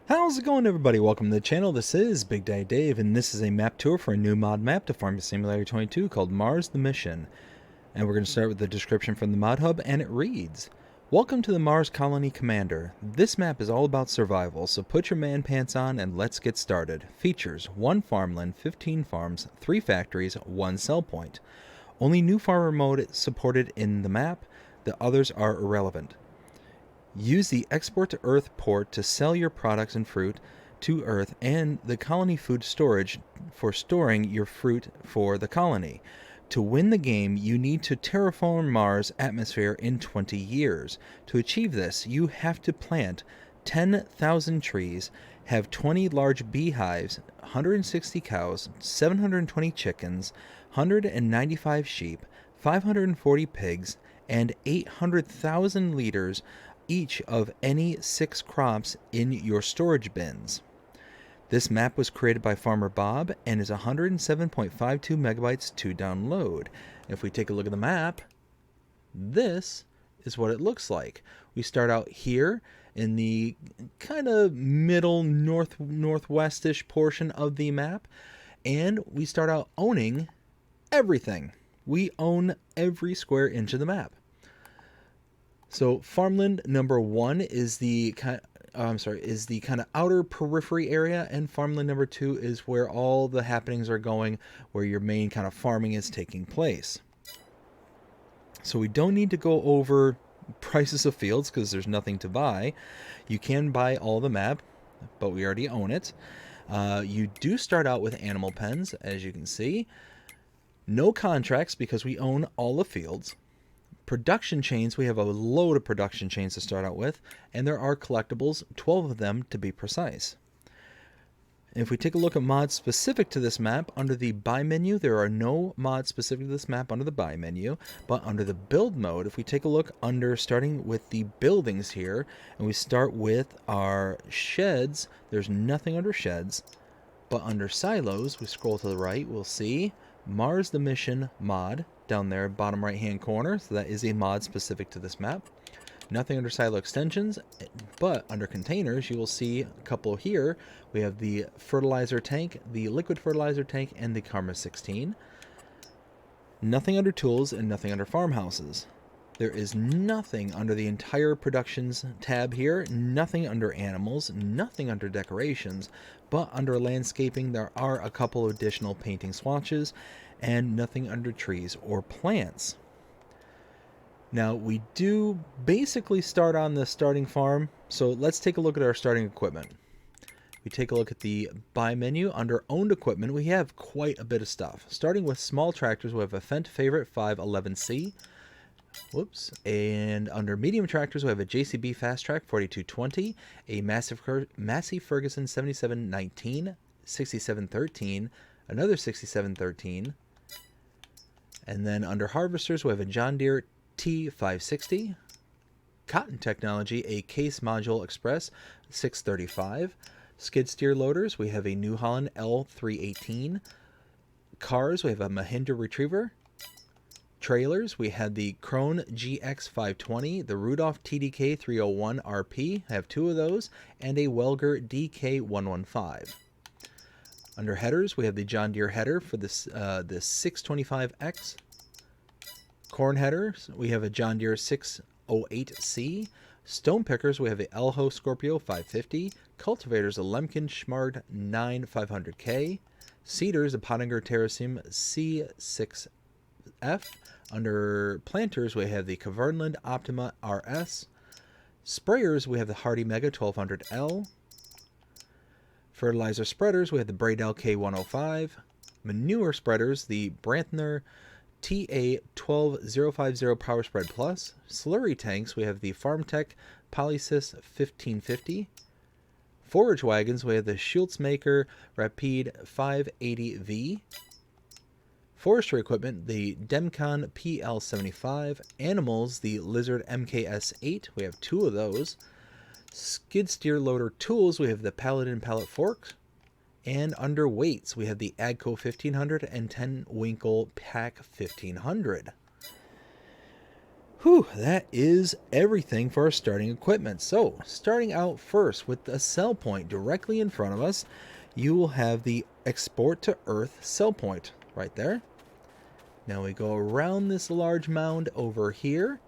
How's it going, everybody? Welcome to the channel. This is Big Daddy Dave, and this is a map tour for a new mod map to Farming Simulator 22 called Mars the Mission. And we're going to start with the description from the mod hub, and it reads, Welcome to the Mars Colony Commander. This map is all about survival, so put your man pants on and let's get started. Features: 1 farmland, 15 farms, 3 factories, 1 sell point. Only new farmer mode supported in the map, the others are irrelevant. Use the Export to Earth port to sell your products and fruit to Earth and the colony food storage for storing your fruit for the colony. To win the game, you need to terraform Mars' atmosphere in 20 years. To achieve this, you have to plant 10,000 trees, have 20 large beehives, 160 cows, 720 chickens, 195 sheep, 540 pigs, and 800,000 liters each of any 6 crops in your storage bins. This map was created by Farmer Bob and is 107.52 megabytes to download. If we take a look at the map, this is what it looks like. We start out here in the kind of middle northwestish portion of the map, and we start out owning everything. We own every square inch of the map. So farmland number 1 is the kind of outer periphery area, and farmland number 2 is where all the happenings are going, where your main kind of farming is taking place. So we don't need to go over prices of fields because there's nothing to buy. You can buy all the map, but we already own it. You do start out with animal pens, as you can see. No contracts because we own all the fields. Production chains, we have a load of production chains to start out with, and there are collectibles, 12 of them to be precise. If we take a look at mods specific to this map, under the buy menu, there are no mods specific to this map under the buy menu, but under the build mode, if we take a look under starting with the buildings here, and we start with our sheds, there's nothing under sheds, but under silos, we scroll to the right, we'll see Mars the Mission mod down there, bottom right hand corner. So that is a mod specific to this map. Nothing under silo extensions, but under containers you will see a couple here. We have the fertilizer tank, the liquid fertilizer tank, and the Karma 16. Nothing under tools and nothing under farmhouses. There is nothing under the entire productions tab here, nothing under animals, nothing under decorations, but under landscaping there are a couple additional painting swatches, and nothing under trees or plants. Now we do basically start on the starting farm, so let's take a look at our starting equipment. We take a look at the buy menu. Under owned equipment we have quite a bit of stuff. Starting with small tractors, we have a Fendt Favorite 511C. And under medium tractors we have a JCB Fast Track 4220, a Massey Ferguson 7719, 6713, another 6713. And then under harvesters we have a John Deere T560, Cotton Technology, a Case Module Express 635, skid steer loaders we have a New Holland L318, cars we have a Mahindra Retriever, trailers we have the Krone GX520, the Rudolph TDK 301 RP, I have 2 of those, and a Welger DK115. Under headers, we have the John Deere header for this the 625X. Corn headers, we have a John Deere 608C. Stone pickers, we have a Elho Scorpio 550. Cultivators, a Lemken Schmard 9500K. Seeders, a Pottinger Terrasim C6F. Under planters, we have the Kverneland Optima RS. Sprayers, we have the Hardy Mega 1200L. Fertilizer spreaders, we have the Bradell K105. Manure spreaders, the Brantner TA12050 Power Spread Plus. Slurry tanks, we have the FarmTech Polysys 1550. Forage wagons, we have the Schultzmacher Rapide 580V. Forestry equipment, the Demcon PL75. Animals, the Lizard MKS8, we have 2 of those. Skid steer loader tools, we have the Paladin pallet forks. And under weights, we have the Agco 1500 and 10 Winkle Pack 1500. Whew, that is everything for our starting equipment. So, starting out first with a sell point directly in front of us, you will have the Export to Earth sell point right there. Now we go around this large mound over here.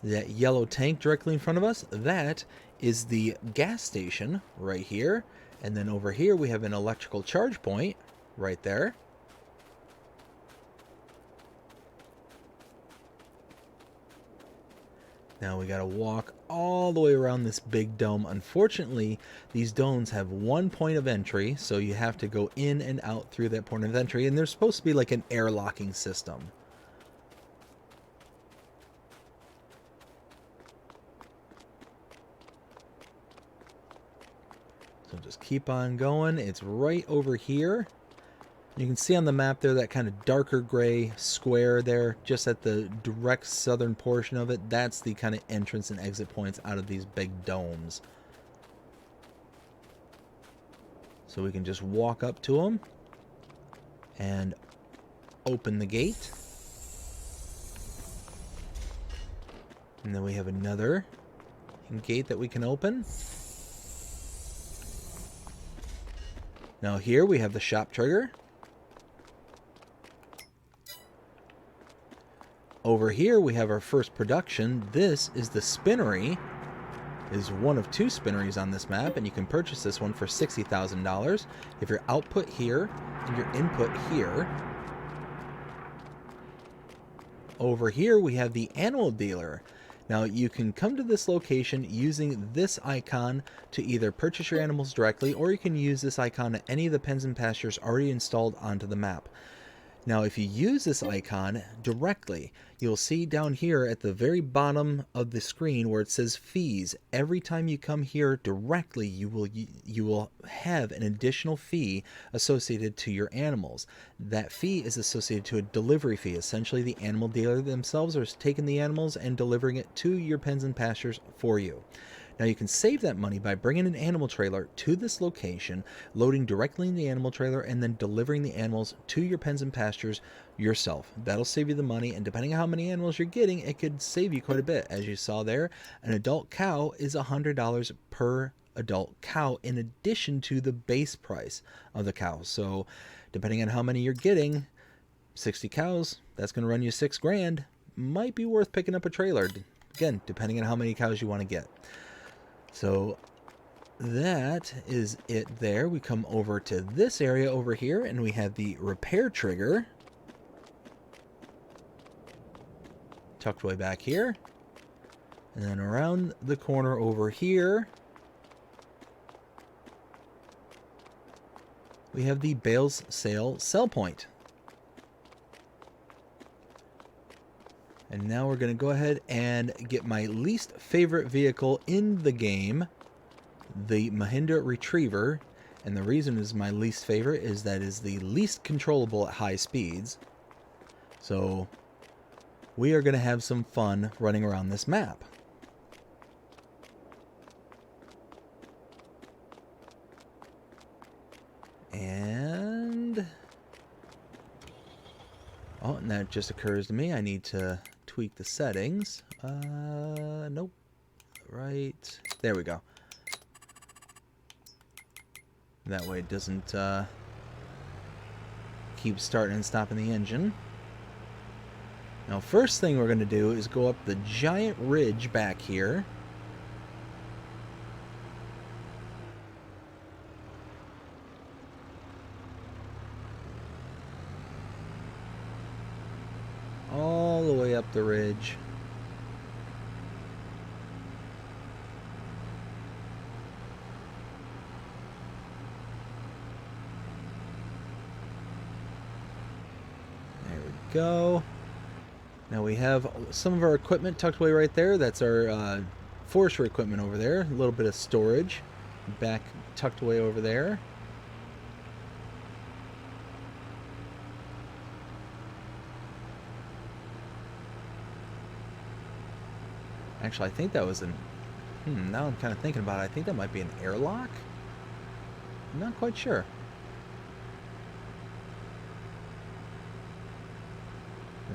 That yellow tank directly in front of us, that is the gas station right here. And then over here we have an electrical charge point right there. Now we gotta walk all the way around this big dome. Unfortunately, these domes have one point of entry, so you have to go in and out through that point of entry, and there's supposed to be like an airlocking system. So just keep on going. It's right over here. You can see on the map there that kind of darker gray square there, just at the direct southern portion of it. That's the kind of entrance and exit points out of these big domes. So we can just walk up to them and open the gate. And then we have another gate that we can open. Now here we have the shop trigger. Over here we have our first production. This is the spinnery. It is one of two spinneries on this map, and you can purchase this one for $60,000. If your output here and your input here. Over here we have the animal dealer. Now you can come to this location using this icon to either purchase your animals directly, or you can use this icon at any of the pens and pastures already installed onto the map. Now if you use this icon directly, you'll see down here at the very bottom of the screen where it says fees. Every time you come here directly, you will have an additional fee associated to your animals. That fee is associated to a delivery fee. Essentially, the animal dealer themselves are taking the animals and delivering it to your pens and pastures for you. Now you can save that money by bringing an animal trailer to this location, loading directly in the animal trailer, and then delivering the animals to your pens and pastures yourself. That'll save you the money, and depending on how many animals you're getting, it could save you quite a bit. As you saw there, an adult cow is $100 per adult cow in addition to the base price of the cow. So depending on how many you're getting, 60 cows, that's going to run you $6 grand. Might be worth picking up a trailer. Again, depending on how many cows you want to get. So that is it there. We come over to this area over here, and we have the repair trigger tucked way back here. And then around the corner over here, we have the bales sale sell point. And now we're going to go ahead and get my least favorite vehicle in the game, the Mahindra Retriever. And the reason is my least favorite is that it is the least controllable at high speeds. So we are going to have some fun running around this map. And oh, and that just occurs to me. I need to tweak the settings. Nope. Right. There we go. That way it doesn't keep starting and stopping the engine. Now, first thing we're going to do is go up the giant ridge back here. All the way up the ridge. There we go. Now we have some of our equipment tucked away right there. That's our forestry equipment over there. A little bit of storage back tucked away over there. Actually, I think that was an... now I'm kind of thinking about it. I think that might be an airlock. I'm not quite sure.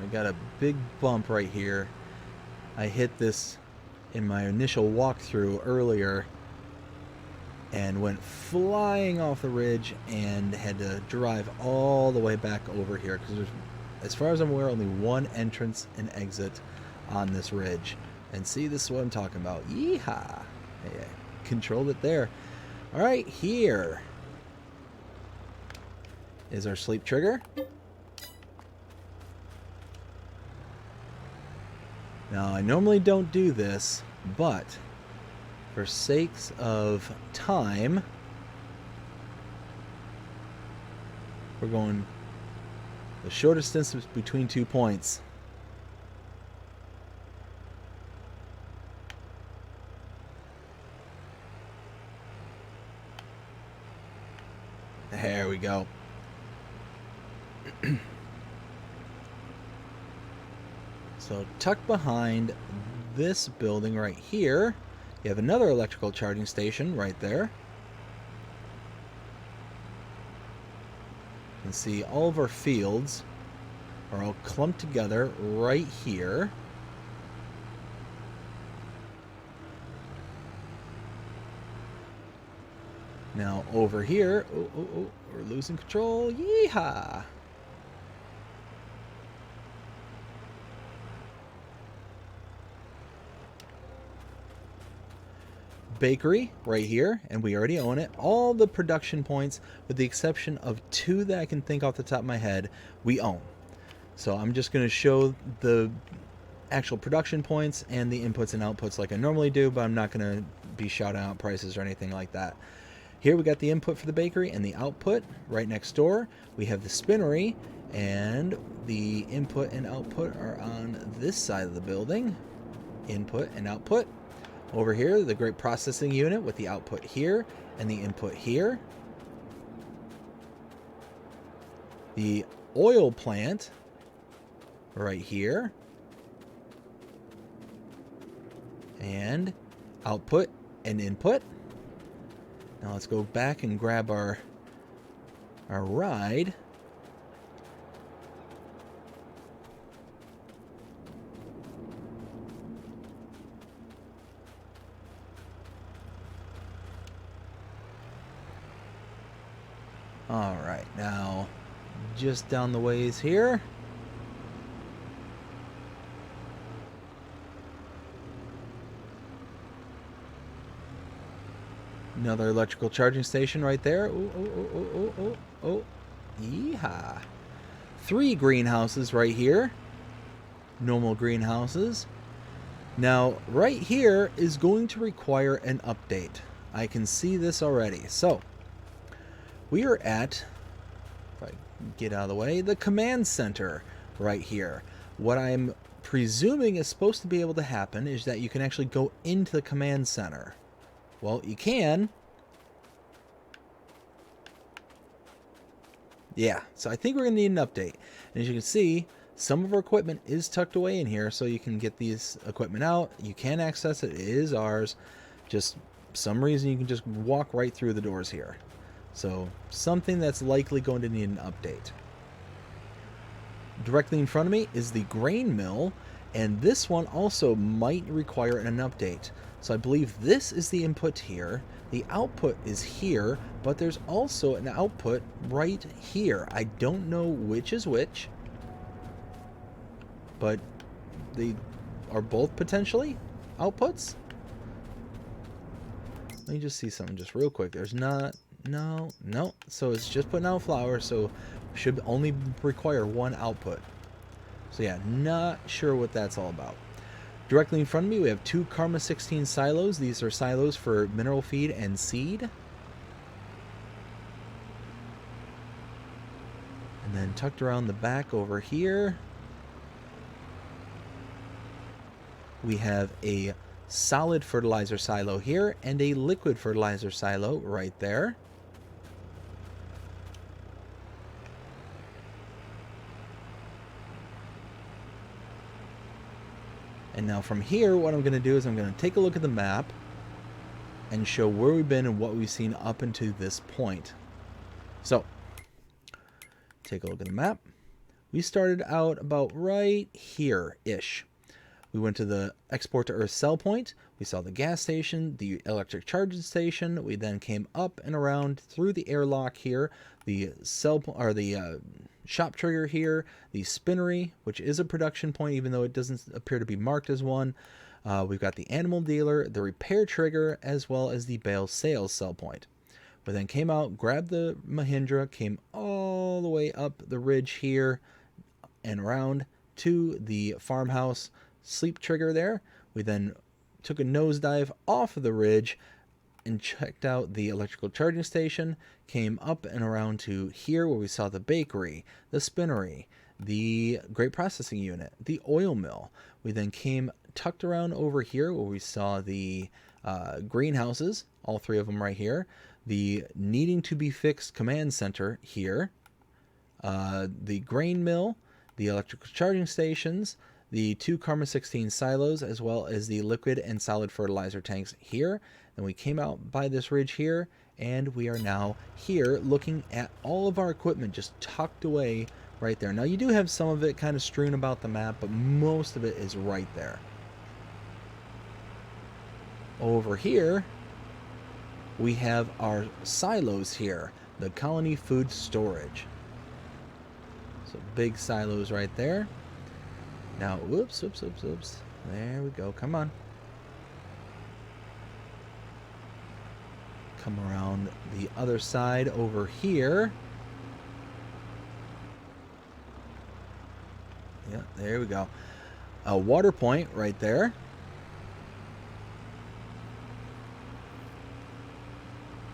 I got a big bump right here. I hit this in my initial walkthrough earlier and went flying off the ridge and had to drive all the way back over here because there's, as far as I'm aware, only one entrance and exit on this ridge. And see, this is what I'm talking about. Yeehaw! Hey, I controlled it there. Alright, here is our sleep trigger. Now, I normally don't do this, but for sakes of time, we're going the shortest distance between 2 points. There we go. So tucked behind this building right here, you have another electrical charging station right there. You can see all of our fields are all clumped together right here. Now over here, we're losing control. Yeehaw! Bakery right here, and we already own it. All the production points, with the exception of 2 that I can think off the top of my head, we own. So I'm just going to show the actual production points and the inputs and outputs like I normally do, but I'm not going to be shouting out prices or anything like that. Here we got the input for the bakery and the output right next door. We have the spinnery, and the input and output are on this side of the building. Input and output. Over here, the grape processing unit with the output here and the input here. The oil plant right here. And output and input. Now let's go back and grab our ride. Alright, now just down the ways here. Another electrical charging station right there. Oh. Yeehaw. 3 greenhouses right here. Normal greenhouses. Now, right here is going to require an update. I can see this already. So, we are at, if I get out of the way, the command center right here. What I'm presuming is supposed to be able to happen is that you can actually go into the command center. Well, you can. Yeah, so I think we're going to need an update. And as you can see, some of our equipment is tucked away in here, so you can get these equipment out. You can access it. It is ours. Just some reason you can just walk right through the doors here. So something that's likely going to need an update. Directly in front of me is the grain mill, and this one also might require an update. So I believe this is the input here, the output is here, but there's also an output right here. I don't know which is which, but they are both potentially outputs. Let me just see something just real quick. There's not, no. So it's just putting out flour, so should only require one output. So yeah, not sure what that's all about. Directly in front of me, we have 2 Karma 16 silos. These are silos for mineral feed and seed. And then tucked around the back over here, we have a solid fertilizer silo here and a liquid fertilizer silo right there. And now from here, what I'm going to do is I'm going to take a look at the map and show where we've been and what we've seen up until this point. So, take a look at the map. We started out about right here-ish. We went to the export to Earth sell point. We saw the gas station, the electric charging station. We then came up and around through the airlock here, the shop trigger here, the spinnery, which is a production point, even though it doesn't appear to be marked as one. We've got the animal dealer, the repair trigger, as well as the bale sales sell point. We then came out, grabbed the Mahindra, came all the way up the ridge here and around to the farmhouse sleep trigger there. We then took a nosedive off of the ridge and checked out the electrical charging station, came up and around to here where we saw the bakery, the spinnery, the grape processing unit, the oil mill. We then came tucked around over here where we saw the greenhouses, all three of them right here, the needing to be fixed command center here, the grain mill, the electrical charging stations, the two Karma 16 silos, as well as the liquid and solid fertilizer tanks here. Then we came out by this ridge here, and we are now here looking at all of our equipment just tucked away right there. Now you do have some of it kind of strewn about the map, but most of it is right there. Over here, we have our silos here, the colony food storage. So big silos right there. Now, whoops. There we go. Come on. Come around the other side over here. Yeah, there we go. A water point right there.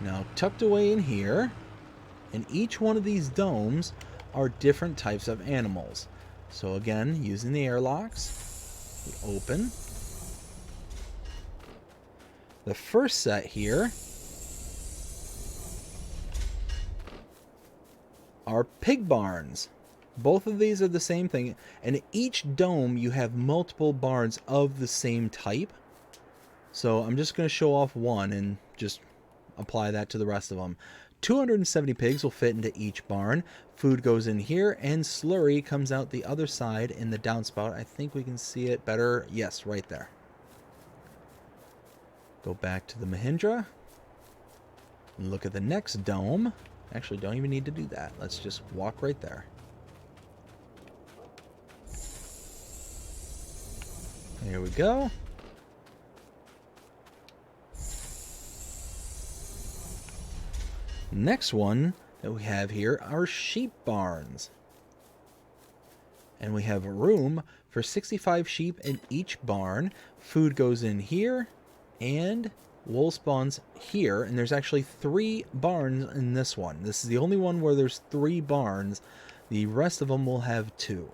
Now, tucked away in here, in each one of these domes are different types of animals. So again, using the airlocks, we open. The first set here are pig barns. Both of these are the same thing, and each dome you have multiple barns of the same type. So I'm just going to show off one and just apply that to the rest of them. 270 pigs will fit into each barn. Food goes in here, and slurry comes out the other side in the downspout. I think we can see it better. Yes, right there. Go back to the Mahindra. And look at the next dome. Actually, don't even need to do that. Let's just walk right there. Here we go. Next one that we have here are sheep barns. And we have room for 65 sheep in each barn. Food goes in here, and wool spawns here. And there's actually 3 barns in this one. This is the only one where there's 3 barns. The rest of them will have 2.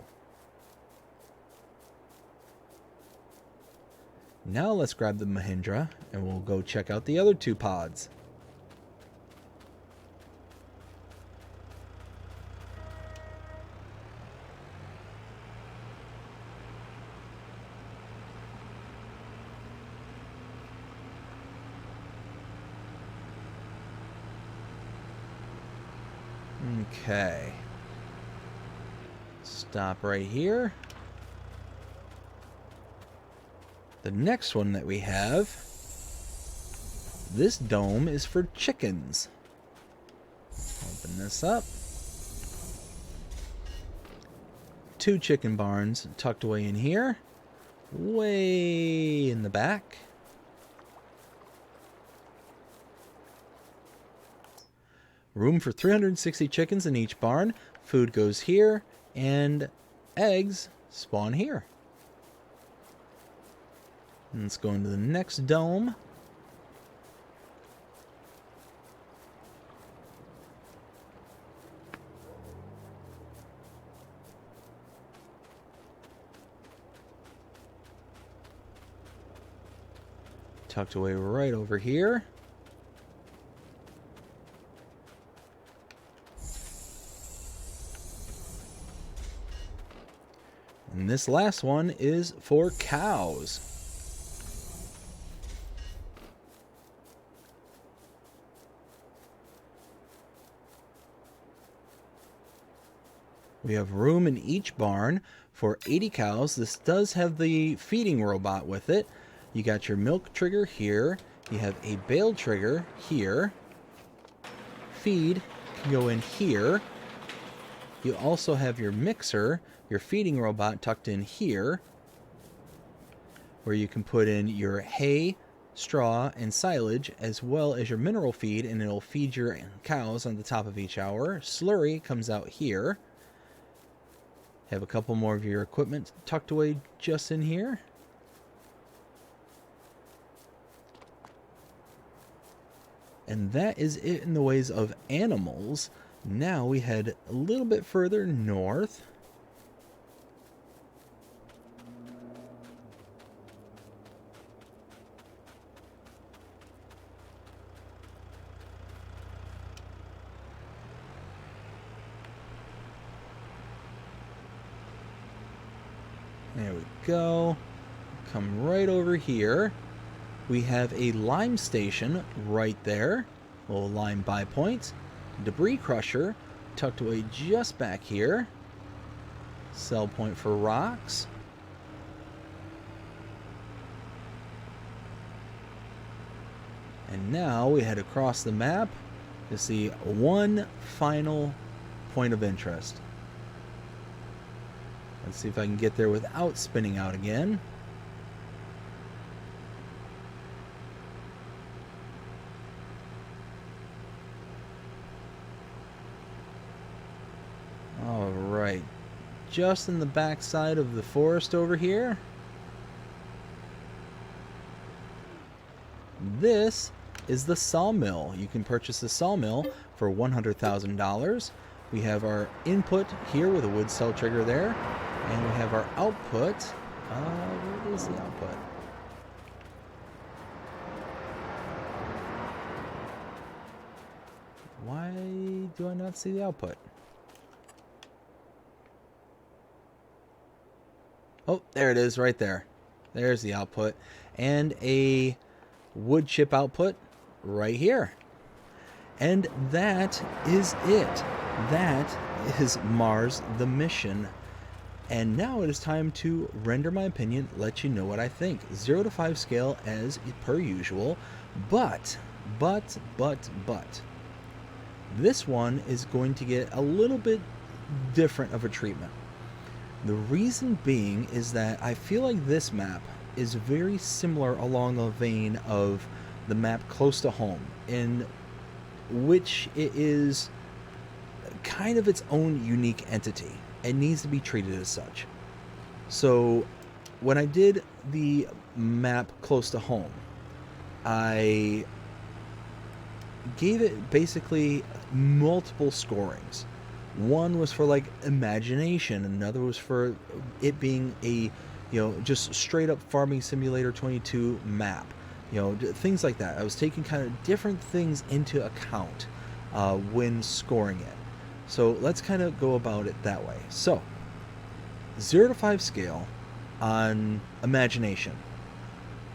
Now let's grab the Mahindra, and we'll go check out the other 2 pods. Okay. Stop right here. The next one that we have, this dome is for chickens. Open this up. 2 chicken barns tucked away in here, way in the back. Room for 360 chickens in each barn. Food goes here, and eggs spawn here. And let's go into the next dome. Tucked away right over here. And this last one is for cows. We have room in each barn for 80 cows. This does have the feeding robot with it. You got your milk trigger here. You have a bale trigger here. Feed can go in here. You also have your mixer, your feeding robot tucked in here, where you can put in your hay, straw, and silage, as well as your mineral feed, and it'll feed your cows on the top of each hour. Slurry comes out here. Have a couple more of your equipment tucked away just in here. And that is it in the ways of animals. Now we head a little bit further north. There we go. Come right over here. We have a lime station right there. A little lime buy point. Debris crusher tucked away just back here. Sell point for rocks. And now we head across the map to see one final point of interest. Let's see if I can get there without spinning out again. Alright, just in the back side of the forest over here. This is the sawmill. You can purchase the sawmill for $100,000. We have our input here with a wood cell trigger there. And we have our output. Where is the output? Why do I not see the output? Oh, there it is right there. There's the output. And a wood chip output right here. And that is it. That is Mars the Mission. And now it is time to render my opinion, let you know what I think. 0 to 5 scale as per usual, but, this one is going to get a little bit different of a treatment. The reason being is that I feel like this map is very similar along the vein of the map Close to Home, in which it is kind of its own unique entity. It needs to be treated as such. So when I did the map Close to Home, I gave it basically multiple scorings. One was for like imagination, another was for it being a, just straight up Farming Simulator 22 map. Things like that. I was taking kind of different things into account when scoring it. So let's kind of go about it that way. So 0 to 5 scale on imagination.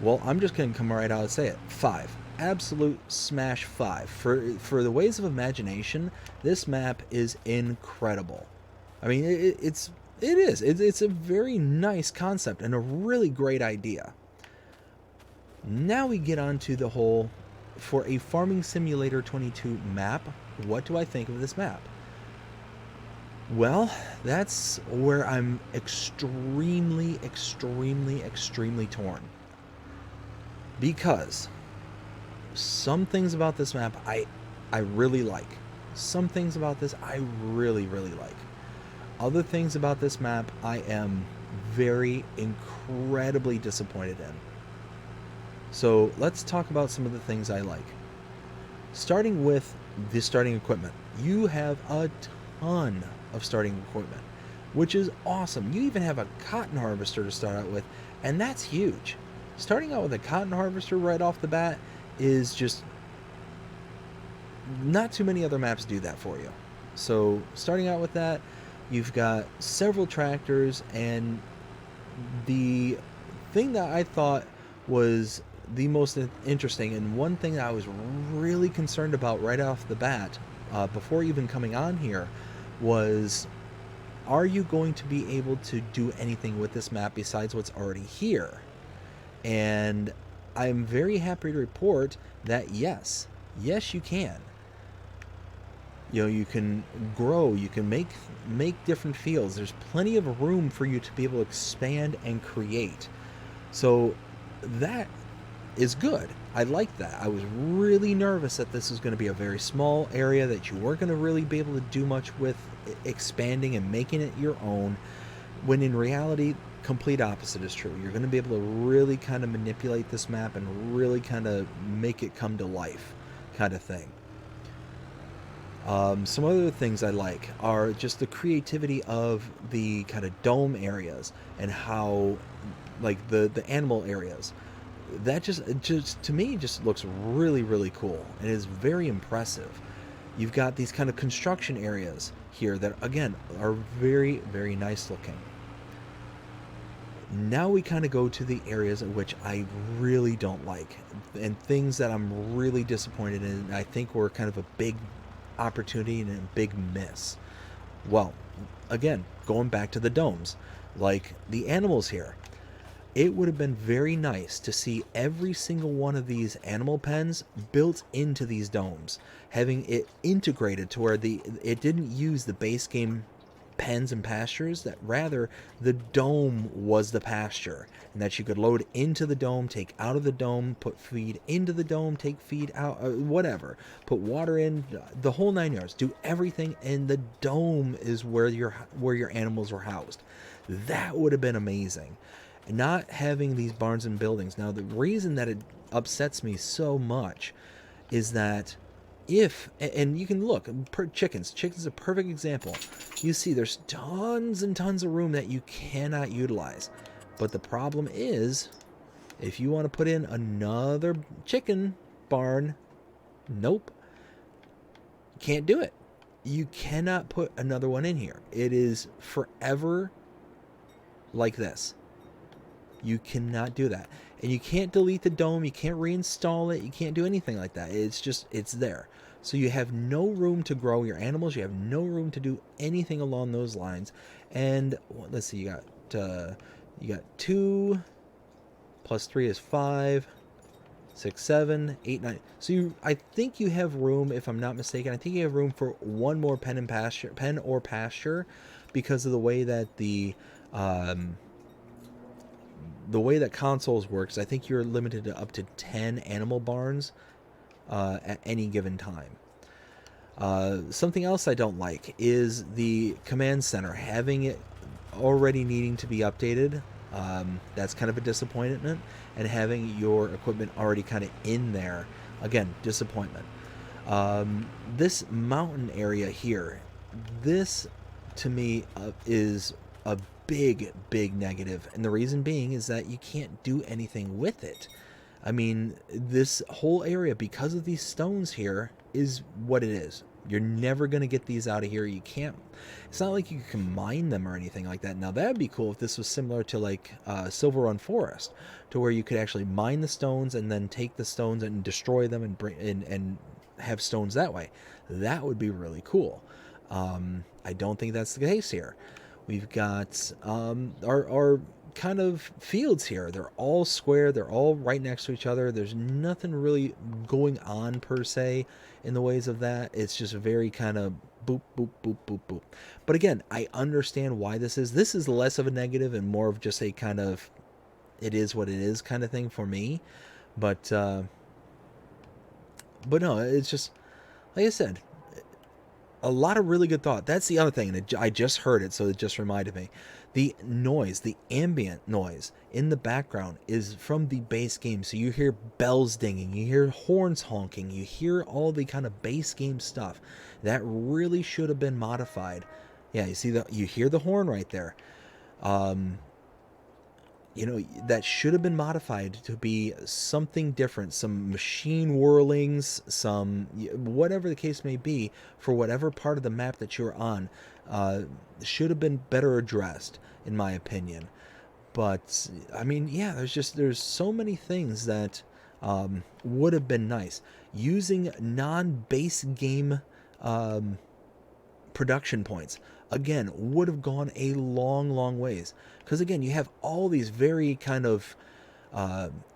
Well, I'm just going to come right out and say it. 5. Absolute smash 5. For the ways of imagination, this map is incredible. I mean, it's a very nice concept and a really great idea. Now we get on to the whole, for a Farming Simulator 22 map, what do I think of this map? Well, that's where I'm extremely torn. Because some things about this map I really like. Some things about this I really like. Other things about this map I am very incredibly disappointed in. So let's talk about some of the things I like. Starting with the starting equipment. You have a ton of starting equipment, which is awesome. You even have a cotton harvester to start out with, and that's huge. Starting out with a cotton harvester right off the bat is just not too many other maps do that for you. So starting out with that, you've got several tractors, and the thing that I thought was the most interesting, and one thing that I was really concerned about right off the bat, before even coming on here, was are you going to be able to do anything with this map besides what's already here? And I'm very happy to report that yes, you can. You know, you can grow, you can make different fields. There's plenty of room for you to be able to expand and create. So that is good. I like that. I was really nervous that this was going to be a very small area that you weren't going to really be able to do much with expanding and making it your own, when in reality, complete opposite is true. You're going to be able to really kind of manipulate this map and really kind of make it come to life, kind of thing. Some other things I like are just the creativity of the kind of dome areas and how, like the animal areas. That just to me just looks really, really cool and is very impressive. You've got these kind of construction areas here that again are very, very nice looking. Now we kind of go to the areas in which I really don't like and things that I'm really disappointed in, and I think were kind of a big opportunity and a big miss. Well, again, going back to the domes, like the animals here, it would have been very nice to see every single one of these animal pens built into these domes, having it integrated to where it didn't use the base game pens and pastures, that rather the dome was the pasture, and that you could load into the dome, take out of the dome, put feed into the dome, take feed out, whatever, put water in, the whole 9 yards, do everything, and the dome is where your animals were housed. That would have been amazing. Not having these barns and buildings. Now, the reason that it upsets me so much is that and you can look, chickens is a perfect example. You see there's tons and tons of room that you cannot utilize. But the problem is, if you want to put in another chicken barn, nope, can't do it. You cannot put another one in here. It is forever like this. You cannot do that. And you can't delete the dome. You can't reinstall it. You can't do anything like that. It's there. So you have no room to grow your animals. You have no room to do anything along those lines. And let's see, you got 2 plus 3 is 5, 6, 7, 8, 9. So I think you have room, if I'm not mistaken. I think you have room for one more pen or pasture, because of the way that the way that consoles works. I think you're limited to up to 10 animal barns at any given time. Something else I don't like is the command center, having it already needing to be updated. That's kind of a disappointment, and having your equipment already kind of in there, again, disappointment. This mountain area here, this to me is a big negative, and the reason being is that you can't do anything with it. I mean, this whole area, because of these stones here, is what it is. You're never going to get these out of here. You can't, it's not like you can mine them or anything like that. Now that would be cool if this was similar to like Silver Run Forest, to where you could actually mine the stones and then take the stones and destroy them and bring and have stones that way. That would be really cool. I don't think that's the case here. We've got our kind of fields here. They're all square. They're all right next to each other. There's nothing really going on per se in the ways of that. It's just very kind of boop, boop, boop, boop, boop. But again, I understand why this is. This is less of a negative and more of just a kind of it is what it is kind of thing for me. But no, it's just, like I said, a lot of really good thought. That's the other thing, and I just heard it, so it just reminded me. The noise, the ambient noise in the background is from the base game. So you hear bells dinging, you hear horns honking, you hear all the kind of base game stuff. That really should have been modified. Yeah, you hear the horn right there. That should have been modified to be something different, some machine whirlings, some whatever the case may be, for whatever part of the map that you're on, should have been better addressed, in my opinion. But I mean, yeah, there's so many things that would have been nice. Using non-base game production points, again, would have gone a long, long ways. Because again, you have all these very kind of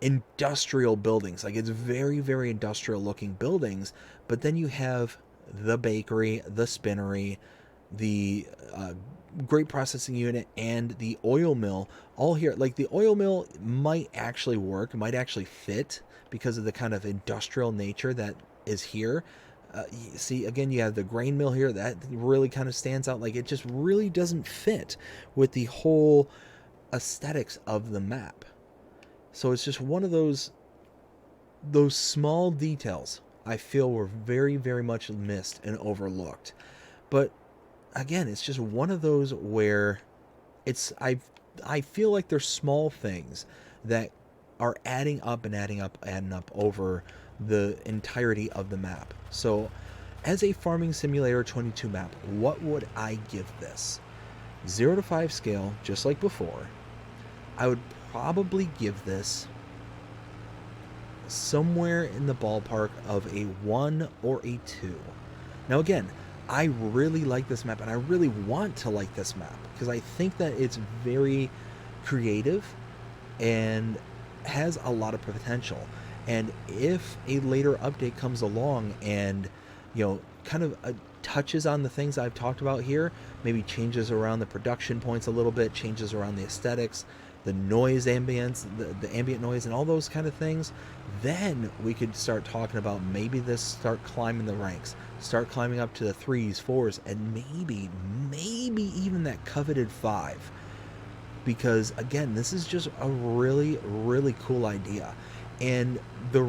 industrial buildings. Like, it's very, very industrial looking buildings. But then you have the bakery, the spinnery, the grape processing unit, and the oil mill all here. Like, the oil mill might actually work, might actually fit because of the kind of industrial nature that is here. See, again, you have the grain mill here. That really kind of stands out. Like, it just really doesn't fit with the whole aesthetics of the map. So it's just one of those small details I feel were very, very much missed and overlooked. But again, it's just one of those where I feel like there's small things that are adding up and adding up over the entirety of the map. So as a Farming Simulator 22 map, what would I give this? 0 to 5 scale, just like before. I would probably give this somewhere in the ballpark of a 1 or a 2. Now again, I really like this map, and I really want to like this map because I think that it's very creative and has a lot of potential. And if a later update comes along and, you know, kind of touches on the things I've talked about here, maybe changes around the production points a little bit, changes around the aesthetics, the noise ambience, the ambient noise, and all those kind of things, then we could start talking about maybe this start climbing the ranks, start climbing up to the 3s, 4s, and maybe even that coveted 5. Because again, this is just a really, really cool idea. And the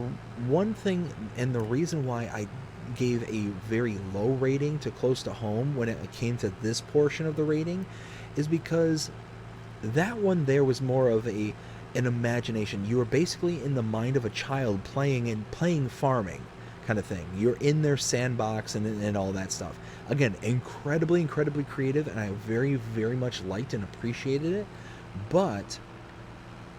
one thing, and the reason why I gave a very low rating to Close to Home when it came to this portion of the rating is because that one there was more of an imagination. You were basically in the mind of a child playing farming kind of thing. You're in their sandbox and all that stuff. Again, incredibly creative, and I very, very much liked and appreciated it. But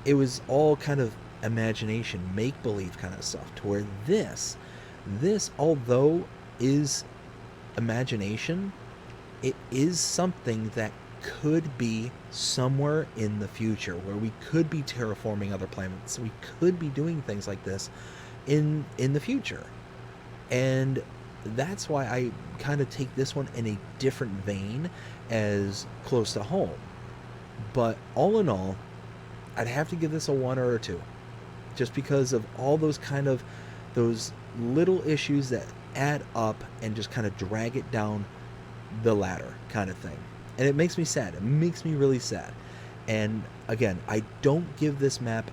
it was all kind of imagination, make-believe kind of stuff, to where this although is imagination, it is something that could be somewhere in the future where we could be terraforming other planets. We could be doing things like this in the future. And that's why I kind of take this one in a different vein as Close to Home. But all in all, I'd have to give this a 1 or a 2. Just because of all those little issues that add up and just kind of drag it down the ladder kind of thing. And it makes me sad. It makes me really sad. And again, I don't give this map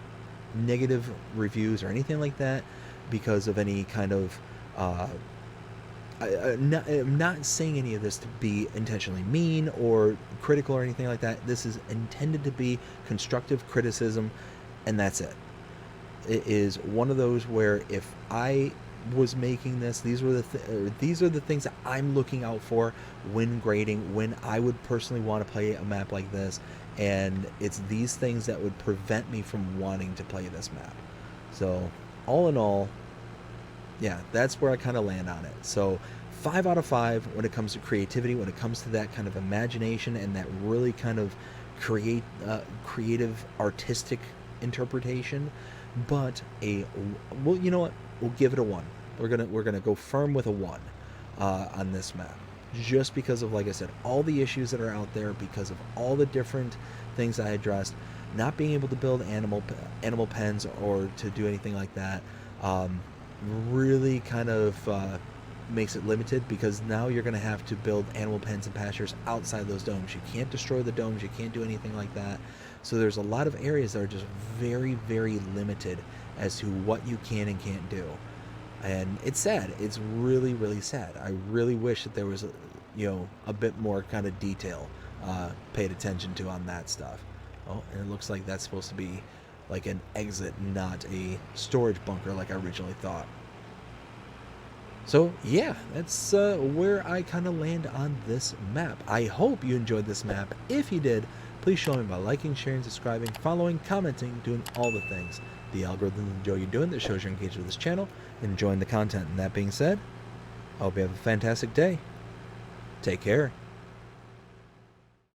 negative reviews or anything like that because of any kind of I'm not saying any of this to be intentionally mean or critical or anything like that. This is intended to be constructive criticism, and that's it. It is one of those where if I was making this, these are the things that I'm looking out for when grading, when I would personally want to play a map like this, and it's these things that would prevent me from wanting to play this map. So all in all, yeah, that's where I kind of land on it. So 5 out of 5 when it comes to creativity, when it comes to that kind of imagination and that really kind of creative, artistic interpretation. But well, you know what? We'll give it a 1. We're gonna go firm with a 1 on this map, just because of, like I said, all the issues that are out there, because of all the different things I addressed, not being able to build animal pens or to do anything like that. Really kind of makes it limited, because now you're going to have to build animal pens and pastures outside those domes. You can't destroy the domes, you can't do anything like that. So there's a lot of areas that are just very, very limited as to what you can and can't do. And it's sad. It's really, really sad. I really wish that there was a bit more kind of detail paid attention to on that stuff. Oh, and it looks like that's supposed to be like an exit, not a storage bunker like I originally thought. So yeah, that's where I kind of land on this map. I hope you enjoyed this map. If you did, please show me by liking, sharing, subscribing, following, commenting, doing all the things the algorithm enjoy you doing that shows you're engaged with this channel and enjoying the content. And that being said, I hope you have a fantastic day. Take care.